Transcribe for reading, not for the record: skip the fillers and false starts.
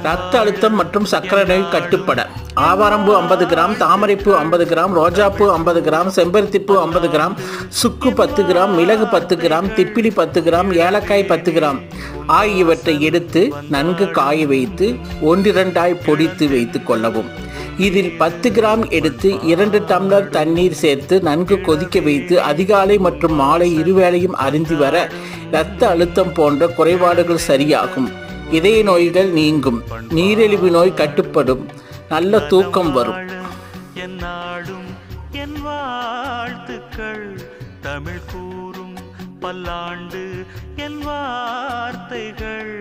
ரத்த அழுத்தம் மற்றும் சர்க்கரை நோய் கட்டுப்பட ஆவாரம்பூ 50 கிராம், தாமரைப்பூ 50 கிராம், ரோஜாப்பூ 50 கிராம், செம்பருத்திப்பூ 50 கிராம், சுக்கு 10 கிராம், மிளகு 10 கிராம், திப்பிலி 10 கிராம், ஏலக்காய் 10 கிராம் ஆகியவற்றை எடுத்து நன்கு காய வைத்து ஒன்றிரண்டாய் பொடித்து வைத்து கொள்ளவும். இதில் 10 கிராம் எடுத்து 2 டம்ளர் தண்ணீர் சேர்த்து நன்கு கொதிக்க வைத்து அதிகாலை மற்றும் மாலை இருவேளையும் அருந்தி வர இரத்த அழுத்தம் போன்ற குறைபாடுகள் சரியாகும், இதய நோய்கள் நீங்கும், நீரிழிவு நோய் கட்டுப்படும், நல்ல தூக்கம் வரும். என்னாடும் என் வாழ்த்துக்கள், தமிழ் கூறும் பல்லாண்டு என் வார்த்தைகள்.